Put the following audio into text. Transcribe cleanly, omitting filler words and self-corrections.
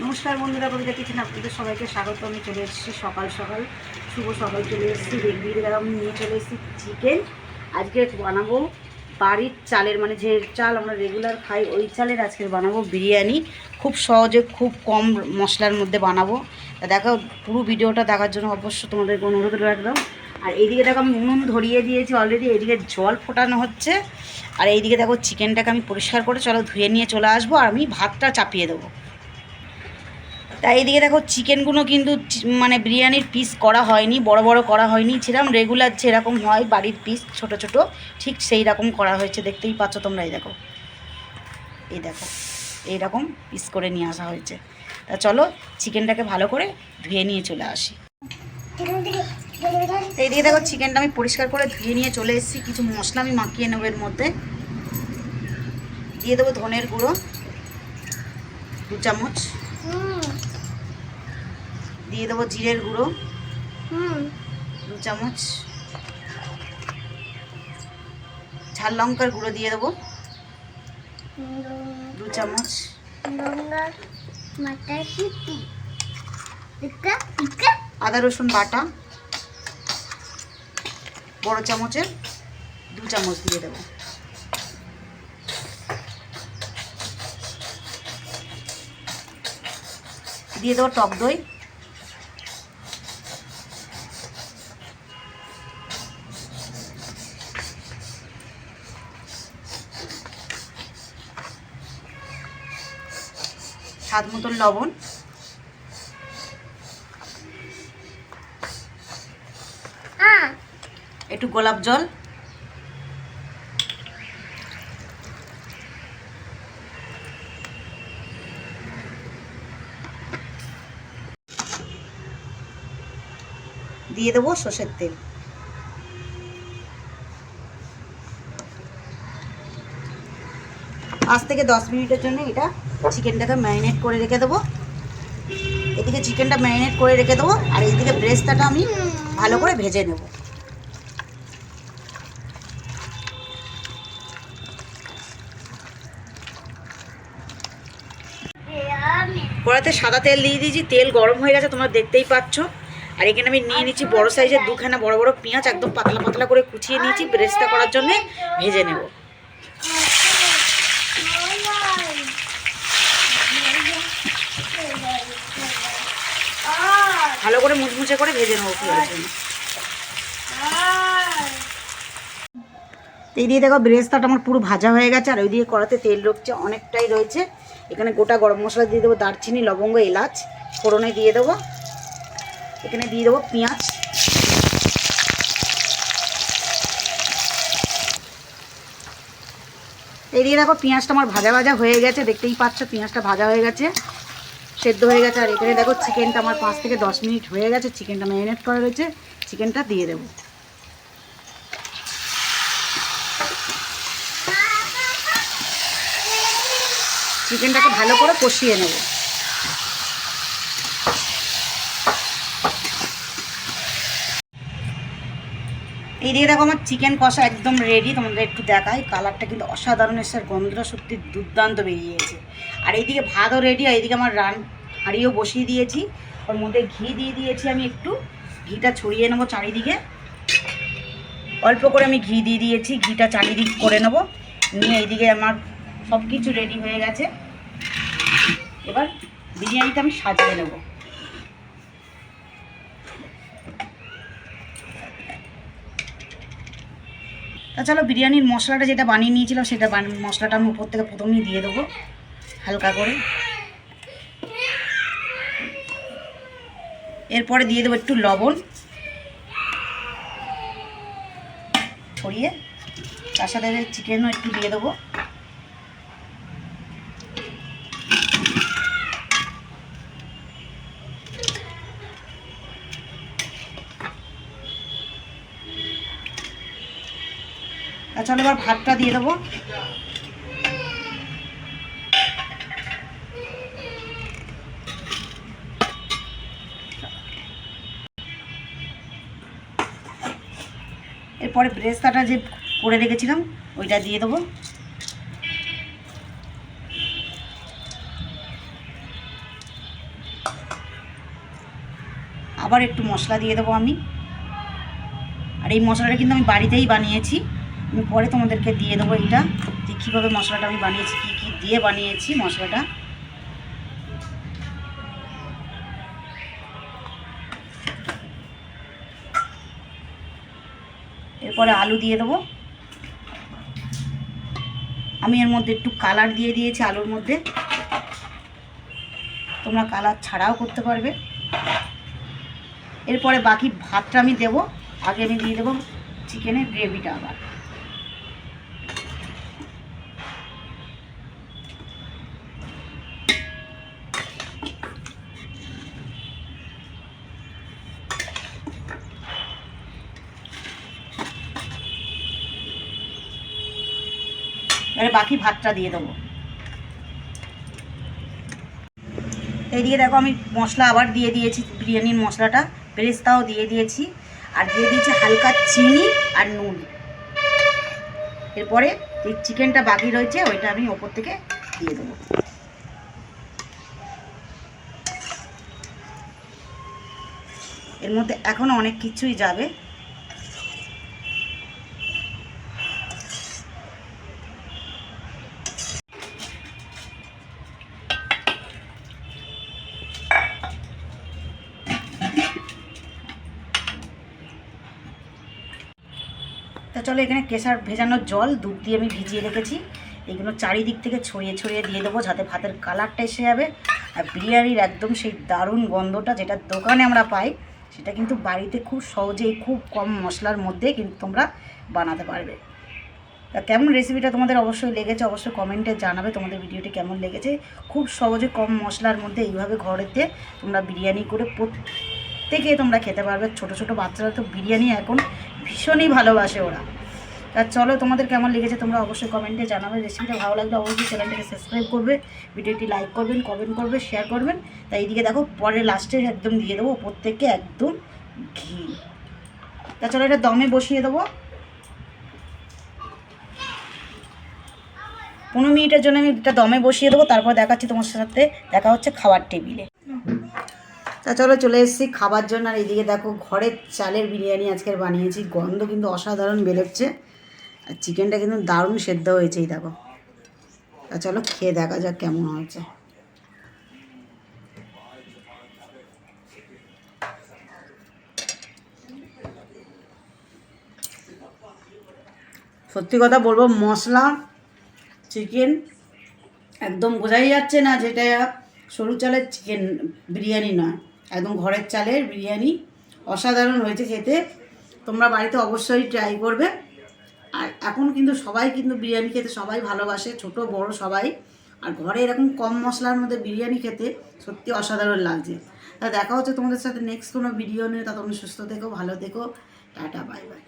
নমস্কার বন্ধুরা, কবিতা কিচেনে আপনাদের সবাইকে স্বাগত। আমি চলে এসেছি সকাল সকাল, শুভ সকাল চলে এসেছি। দেখবি আমি নিয়ে চলে এসেছি চিকেন। আজকে বানাবো বাড়ির চালের, মানে যে চাল আমরা রেগুলার খাই ওই চালের আজকে বানাবো বিরিয়ানি। খুব সহজে, খুব কম মশলার মধ্যে বানাবো। তা দেখো, পুরো ভিডিওটা দেখার জন্য অবশ্য তোমাদেরকে অনুরোধ রাখলাম। আর এইদিকে দেখো আমি উনুন ধরিয়ে দিয়েছি অলরেডি, এইদিকে জল ফোটানো হচ্ছে। আর এইদিকে দেখো চিকেনটাকে আমি পরিষ্কার করে চলো ধুয়ে নিয়ে চলে আসবো, আর আমি ভাতটা চাপিয়ে দেবো। তাই এইদিকে দেখো চিকেনগুলো কিন্তু মানে বিরিয়ানির পিস করা হয়নি, বড় বড় করা হয়নি, যেরকম রেগুলার যেরকম হয় বাড়ির পিস ছোট ছোট, ঠিক সেই রকম করা হয়েছে। দেখতেই পাচ্ছ তোমরা, এই দেখো এইরকম পিস করে নিয়ে আসা হয়েছে। তা চলো চিকেনটাকে ভালো করে ধুয়ে নিয়ে চলে আসি। এইদিকে দেখো চিকেনটা আমি পরিষ্কার করে ধুয়ে নিয়ে চলে এসেছি। কিছু মশলা আমি মাখিয়ে নেবো। এর মধ্যে দিয়ে দেবো ধনের গুঁড়ো 2 চামচ, দিয়ে দেবো জিরের গুঁড়ো 2 চামচ, ঝাল লঙ্কার গুঁড়ো দিয়ে দেবো 2 চামচ, আদা রসুন বাটা বড় চামচের 2 চামচ দিয়ে দেবো। দিয়ে দেবো টক দই, স্বাদ মতন লবণ, একটু গোলাপ জল, দিয়ে দেবো সর্ষের তেল। 5 থেকে 10 মিনিটের জন্য এটা চিকেনটাকে ম্যারিনেট করে রেখে দেবো। এদিকে চিকেনটা ম্যারিনেট করে রেখে দেবো, আর এইদিকে ব্রেস্তাটা আমি ভালো করে ভেজে নেব। কড়াতে সাদা তেল দিয়ে দিয়েছি, তেল গরম হয়ে গেছে, তোমরা দেখতেই পাচ্ছ। আর এখানে আমি নিয়ে নিচ্ছি বড় সাইজের 2খানা বড় বড় পেঁয়াজ, একদম পাতলা পাতলা করে কুচিয়ে নিয়েছি ব্রেস্তা করার জন্য ভেজে নেব। ভালো করে মুচমুচে করে ভেজে নেবো পেঁয়াজের জন্য। এই দিয়ে দেখো ব্রেস্তাটা আমার পুরো ভাজা হয়ে গেছে। আর ওইদিকে কড়াতে তেল রয়েছে, অনেকটাই রয়েছে। এখানে গোটা গরম মশলা দিয়ে দেবো, দারচিনি লবঙ্গ এলাচ ফোড়নে দিয়ে দেবো। এখানে দিয়ে দেবো পেঁয়াজ, এই দিয়ে দেখো পেঁয়াজটা আমার ভাজা ভাজা হয়ে গেছে, দেখতেই পাচ্ছ পেঁয়াজটা ভাজা হয়ে গেছে, সেদ্ধ হয়ে গেছে। আর এখানে দেখো চিকেনটা আমার 5 থেকে 10 মিনিট হয়ে গেছে, চিকেনটা ম্যারিনেট করা রয়েছে, চিকেনটা দিয়ে দেবো। চিকেনটাকে ভালো করে কষিয়ে নেব। এই দিয়ে দেখো আমার চিকেন কষা একদম রেডি। তোমাদের একটু দেখাই, কালারটা কিন্তু অসাধারণ এসে, গন্ধটা সত্যি দুর্দান্ত বেরিয়েছে। আর এইদিকে ভাতও রেডি। আর এইদিকে আমার হাঁড়িও বসিয়ে দিয়েছি, ওর মধ্যে ঘি দিয়ে দিয়েছি। আমি একটু ঘিটা ছড়িয়ে নেবো চারিদিকে, অল্প করে আমি ঘি দিয়ে দিয়েছি, ঘিটা চারিদিক করে নেবো। নিয়ে এইদিকে আমার সব কিছু রেডি হয়ে গেছে। এবার বিরিয়ানিটা আমি সাজিয়ে নেব। তা চলো বিরিয়ানির মশলাটা যেটা বানিয়ে নিয়েছিলাম সেটা মশলাটা আমি উপর থেকে প্রথমেই দিয়ে দেবো হালকা করে। এরপরে দিয়ে দেবো একটু লবণ ছড়িয়ে, তার সাথে চিকেনও একটু দিয়ে দেবো। চলো এবার ভাতটা দিয়ে দেবো। এরপরে ব্রেস্তাটা যে করে রেখেছিলাম ওইটা দিয়ে দেবো। 2 আবার একটু মশলা দিয়ে দেবো আমি। আর এই মশলাটা কিন্তু আমি বাড়িতেই বানিয়েছি, আমি পরে তোমাদেরকে দিয়ে দেবো এইটা যে কীভাবে মশলাটা আমি বানিয়েছি, কী কী দিয়ে বানিয়েছি মশলাটা। এরপরে আলু দিয়ে দেবো। আমি এর মধ্যে একটু কালার দিয়ে দিয়েছি আলুর মধ্যে, তোমরা কালার ছাড়াও করতে পারবে। এরপরে বাকি ভাতটা আমি দেবো, আগে আমি দিয়ে দেবো চিকেনের গ্রেভিটা আবার। এবারে বাকি ভাতটা দিয়ে দেবো। এইদিকে দেখো আমি মশলা আবার দিয়ে দিয়েছি, বিরিয়ানির মশলাটা বেরেস্তাও দিয়ে দিয়েছি, আর দিয়ে দিয়েছি হালকা চিনি আর নুন। এরপরে এই চিকেনটা বাকি রয়েছে ওইটা আমি ওপর থেকে দিয়ে দেবো। এর মধ্যে এখনও অনেক কিছুই যাবে। তা চলো, এখানে কেশর ভেজানোর জল দুধ দিয়ে আমি ভিজিয়ে রেখেছি, এইগুলো চারিদিক থেকে ছড়িয়ে ছড়িয়ে দিয়ে দেবো যাতে ভাতের কালারটা এসে যাবে। আর বিরিয়ানির একদম সেই দারুণ গন্ধটা যেটা দোকানে আমরা পাই সেটা কিন্তু বাড়িতে খুব সহজেই খুব কম মশলার মধ্যে কিন্তু তোমরা বানাতে পারবে। তা কেমন রেসিপিটা তোমাদের অবশ্যই লেগেছে অবশ্যই কমেন্টে জানাবে তোমাদের ভিডিওটি কেমন লেগেছে। খুব সহজে কম মশলার মধ্যে এইভাবে ঘরেতে তোমরা বিরিয়ানি করে প্রত্যেকে তোমরা খেতে পারবে। ছোট ছোট বাচ্চারা তো বিরিয়ানি এখন ভীষণই ভালোবাসে ওরা। তা চলো, তোমাদের কেমন লেগেছে তোমরা অবশ্যই কমেন্টে জানাবে। রেসিপিটা ভালো লাগলে অবশ্যই চ্যানেলটাকে সাবস্ক্রাইব করবে, ভিডিওটি লাইক করবেন, কমেন্ট করবে, শেয়ার করবেন। তাই এইদিকে দেখো পরে লাস্টে একদম দিয়ে দেবো ওপর থেকে একদম ঘি। তা চলো, এটা দমে বসিয়ে দেবো 15 মিনিটের জন্য। আমি এটা দমে বসিয়ে দেবো, তারপর দেখাচ্ছি তোমার সাথে দেখা হচ্ছে খাবার টেবিলে। তা চলো, চলে এসেছি খাবার জন্য। আর এইদিকে দেখো ঘরের চালের বিরিয়ানি আজকের বানিয়েছি, গন্ধ কিন্তু অসাধারণ বেরোচ্ছে, আর চিকেনটা কিন্তু দারুণ সেদ্ধ হয়েছে। এই দেখো, তা চলো খেয়ে দেখা যাক কেমন হয়েছে। সত্যি কথা বলবো, মশলা চিকেন একদম বোঝাই যাচ্ছে না যেটা সরু চালের চিকেন বিরিয়ানি নয়, একদম ঘরের চালের বিরিয়ানি। অসাধারণ হয়েছে খেতে, তোমরা বাড়িতে অবশ্যই ট্রাই করবে। আর এখন কিন্তু সবাই কিন্তু বিরিয়ানি খেতে সবাই ভালোবাসে, ছোট বড় সবাই। আর ঘরে এরকম কম মশলার মধ্যে বিরিয়ানি খেতে সত্যি অসাধারণ লাগছে। তা দেখা হচ্ছে তোমাদের সাথে নেক্সট কোনো ভিডিও নিয়ে। তা তোমরা সুস্থ থেকো, ভালো থেকো, টাটা, বাই বাই।